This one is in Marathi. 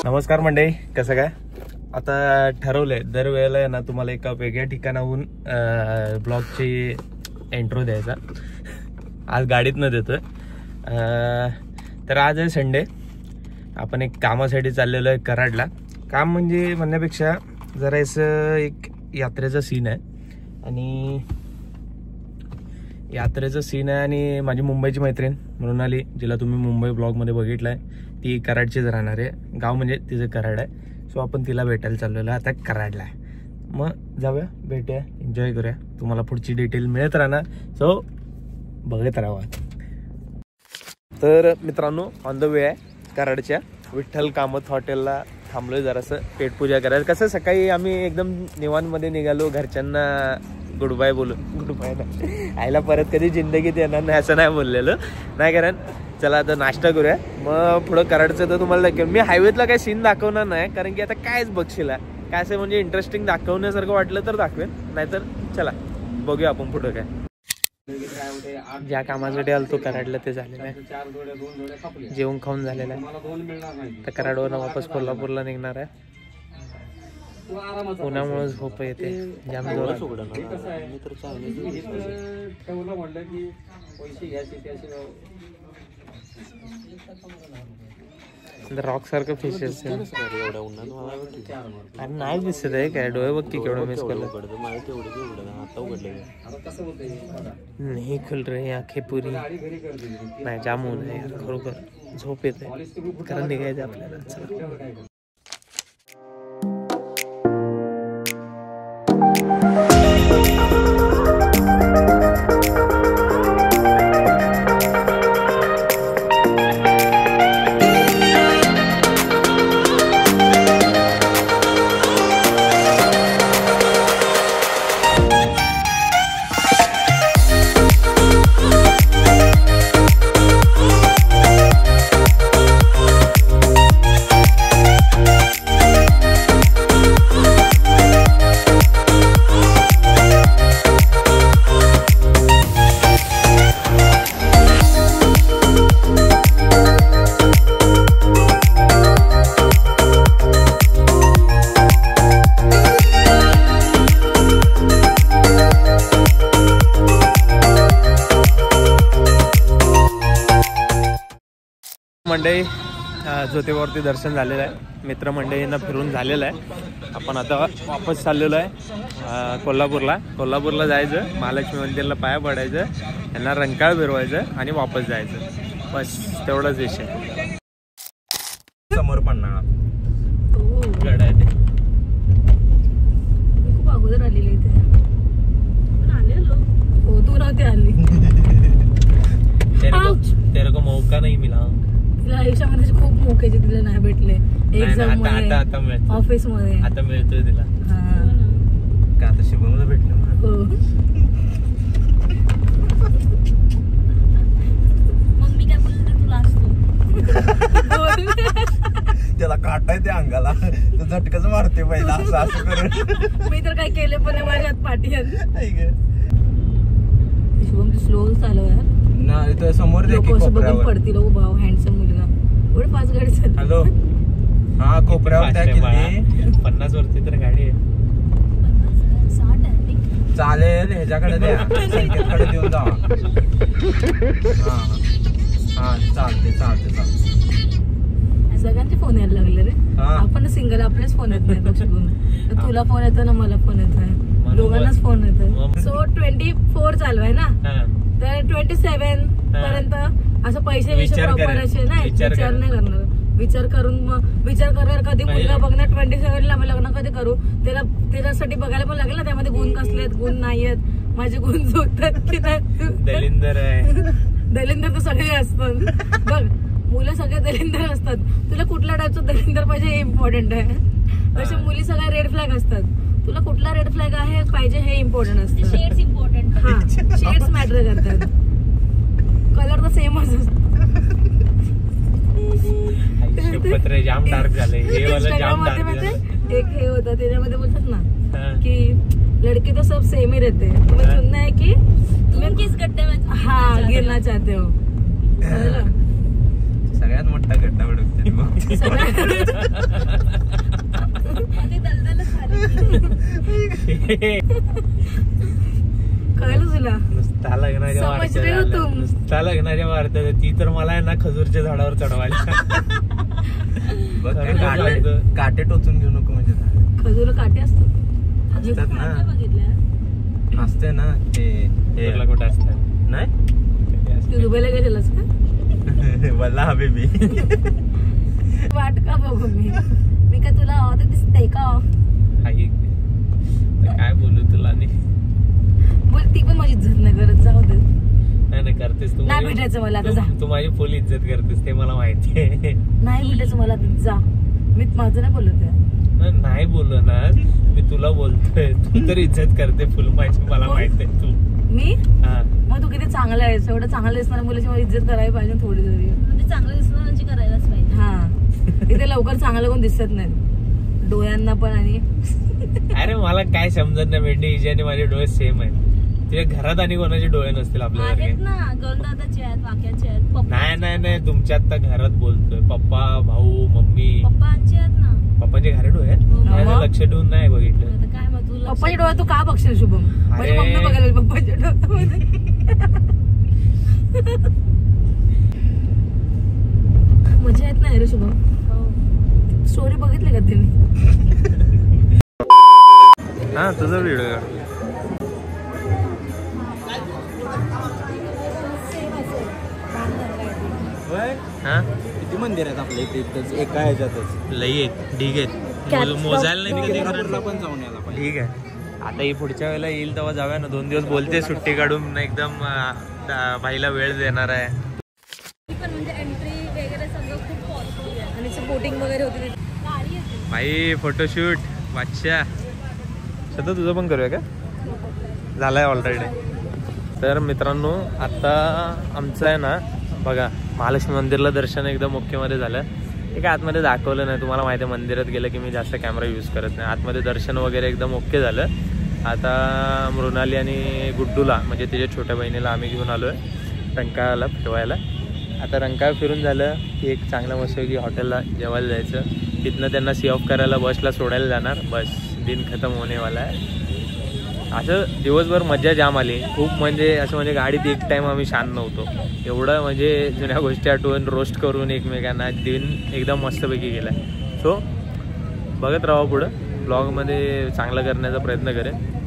नमस्कार मंडळी, कसं काय? आता ठरवलंय दरवेळेला आहे ना तुम्हाला एका वेगळ्या ठिकाणाहून ब्लॉगची एंट्रो द्यायचा. आज गाडीतनं देतोय. तर आज आहे संडे. आपण एक कामासाठी चाललेलो आहे कराडला. काम म्हणजे म्हणण्यापेक्षा जरा असं एक यात्रेचा सीन आहे आणि आणि माझी मुंबईची मैत्रीण म्हणून आली, जिला तुम्ही मुंबई ब्लॉगमध्ये बघितलंय. ती कराडचीच राहणार आहे. गाव म्हणजे तिचं कराड आहे. सो आपण तिला भेटायला चाललेलो आहे आता कराडला. मग जाऊया, भेटूया, एन्जॉय करूया. तुम्हाला पुढची डिटेल मिळत राहणार, सो बघत राहा. तर मित्रांनो, ऑन द वे आहे कराडच्या विठ्ठल कामत हॉटेलला थांबलोय जरासं पेटपूजा करायला. कसं सकाळी आम्ही एकदम निवांतमध्ये निघालो, घरच्यांना गुड बाय बोलून. गुड बाय नाही, आईला परत कधी जिंदगीत येणार नाही असं नाही बोललेलं नाही. कारण चला आता नाश्ता करूया, मग पुढं कराडचं तर तुम्हाला दाखवेन. मी हायवेतला काही सीन दाखवणार नाही, कारण की आता कायच बघशीला, काय असं म्हणजे इंटरेस्टिंग दाखवण्यासारखं वाटलं तर दाखवेन, नाहीतर चला बघूया आपण पुढं काय. ज्या कामासाठी आलतो कराडला ते झालेलं आहे. जेवण खाऊन झालेलं आहे. तर कराडवरून वापस कोल्हापूरला निघणार आहे. पुण्यामुळे झोप येते जाम जोरात. रॉक सारखं फिशेस आणि नाही दिसत आहे काय. डोळे बघ की केवढं मिस करलं. नाही खुल रही आंखें पुरी. नाही जाम ऊन आहे यार, खरोखर झोप येते. कारण निघायचं आपल्याला. मंडळी, ज्योतिबावरती दर्शन झालेलं आहे. मित्रमंडळींना फिरून झालेलं आहे. आपण आता वापस चाललेलो आहे कोल्हापूरला जायचं. महालक्ष्मी मंदिरला पाया पडायचं, यांना रंकाळ फिरवायचं आणि वापस जायचं. बस तेवढाच विषय. समोर पन्हाळा गड आहे ते. खूप अगोदर आलेली इथे. हो, तू नव्हती आली. तेरे को मौका नाही मिला. तिला आयुष्यामध्ये खूप मोक्याचे तिला नाही भेटले. एक्झाम मध्ये, ऑफिस मध्ये आता मिळतोय तिला. का आता शिवमला भेटलं. मग मी काय बोलले तुला असतो. त्याला काटाय ते अंगाला, तो झटकाच मारते पहिला असं असं करून. मी तर काय केले पण माझ्यात पाठी. शुभम स्लो चालव यार ना. इथं समोर बघून पडतील. ओ भाऊ, हँडसम मुलगा. एवढे फास्ट गाडी चालते. हॅलो, हा कोपऱ्यावर 50 वरती तर गाडी आहे. 60 आहे चालेल. ह्याच्याकडे द्या, संकेतकडे देऊन जावा. हा चालते. सगळ्यांचे फोन यायला लागले रे. आपण सिंगल, आपलेच फोन येत नाही. तुला फोन येतो ना, मला फोन येत आहे, दोघांनाच फोन येतो. सो 24 चालू आहे ना, तर 27 पर्यंत असं पैसे वापरायचे नाही. विचार नाही करणार. विचार करून मग विचार करणार कधी मुलगा बघणार. 27 ला लग्न कधी करू, त्याच्यासाठी बघायला पण लागेल ना त्यामध्ये गुण कसले आहेत, गुण नाही आहेत, माझे गुण जुळतात की नाही. दलिंदर तर सगळे असतात बघ. मुलं सगळे दलिंदर असतात. तुला कुठल्या टाईपचं दलिंदर पाहिजे हे इम्पॉर्टंट आहे. तसे मुली सगळ्या रेड फ्लॅग असतात. तुला कुठला रेड फ्लॅग आहे पाहिजे हे इम्पॉर्टंट असतं. Shades important. हा, शेड्स मॅटर करतात. कलर तर सेमच असतो. जाम डार्क झालंय. एक हे होतं त्याच्यामध्ये बोलतात ना की लड़की तो सब सेम ही रहते हैं, तुम्हें चुनना है कि तुम किस गड्ढे में गिरना चाहते हो. सगळ्यात मोठा गड्डा उडकते कळलं तुला नुसता लग्नाच्या वारत्या ती तर मला आहे ना खजूरच्या झाडावर चढवायला काटे टोचून घेऊ नको म्हणजे खजूर काटे असतात ना असते ना ते कुठे असतात नाही तू दुबईला गेलेलास का वल्ला बेबी वाट का बघू मी का तुला आवडत दिसतंय का काय बोलू तुला बोल ती पण माझी इज्जत नाही करत जाऊ दे नाही करतेस तू नाही भेटायचं मला आता जा तू माझी फुल इज्जत करतेस ते मला माहिती आहे नाही भेटायचं मला आता जा मी माझं नाही बोलत नाही बोललो ना मी तुला बोलतोय तू तर इज्जत करते फुल माझी मला माहिती आहे तू मी मग तू किती चांगलं आहेस एवढं चांगलं दिसणार मुलाची मला इज्जत करायला पाहिजे थोडी तरी म्हणजे चांगलं दिसणार म्हणजे करायलाच पाहिजे हा इथे लवकर चांगलं कोण दिसत नाही डोळ्यांना पण आणि अरे मला काय समजत नाही भेंडी हिची आणि माझे डोळे सेम आहेत तुझ्या घरात आणि कोणाचे डोळे नसतील आपल्याला नाही तुमच्यात तर घरात बोलतोय पप्पा भाऊ मम्मी पप्पांचे घरात डोळे आहेत लक्ष ठेवून नाही बघितलं पप्पाच्या डोळ्यात तू का बघशील शुभम म्हणजे मम्मी बघायला पप्पाच्या डोळ्यामध्ये मजा येत नाही रे शुभम स्टोरी बघितली का तुम्ही हा तुझा व्हिडिओ किती मंदिर आहेत आपल्या इथे एका ह्याच्यातच लई आहेत ठीक आहेत मोजायला नाही पण जाऊन यायला पाहिजे ठीक आहे आता ही पुढच्या वेळेला येईल तेव्हा जाऊया ना 2 दिवस बोलते सुट्टी काढून एकदम भाईला वेळ देणार आहे बोटिंग वगैरे होती भाई फोटोशूट वाच्छा सध्या तुझं पण करूया का झालाय ऑलरेडी तर मित्रांनो आता आमचं आहे ना बघा महालक्ष्मी मंदिरला दर्शन एकदम ओकेमध्ये झालं हे काय आतमध्ये दाखवलं नाही तुम्हाला माहिती आहे मंदिरात गेलं की मी जास्त कॅमेरा यूज करत नाही आतमध्ये दर्शन वगैरे एकदम ओके झालं आता मृणाली आणि गुड्डूला म्हणजे तिच्या छोट्या बहिणीला आम्ही घेऊन आलो आहे रंकाळ्याला फिरवायला आता रंकाळा फिरून झालं की एक चांगलं मस्तपैकी हॉटेलला जेवायला जायचं तिथनं त्यांना सी ऑफ करायला बसला सोडायला जाणार बस दिन खतम होणेवाला आहे असं दिवसभर मज्जा जाम आली खूप म्हणजे असं म्हणजे गाडीत एक टाइम आम्ही शांत नव्हतो एवढं म्हणजे जुन्या गोष्टी आठवून रोस्ट करून एकमेकांना दिन एकदम मस्तपैकी गेला सो बघत राहा पुढं ब्लॉगमध्ये चांगलं करण्याचा प्रयत्न करेन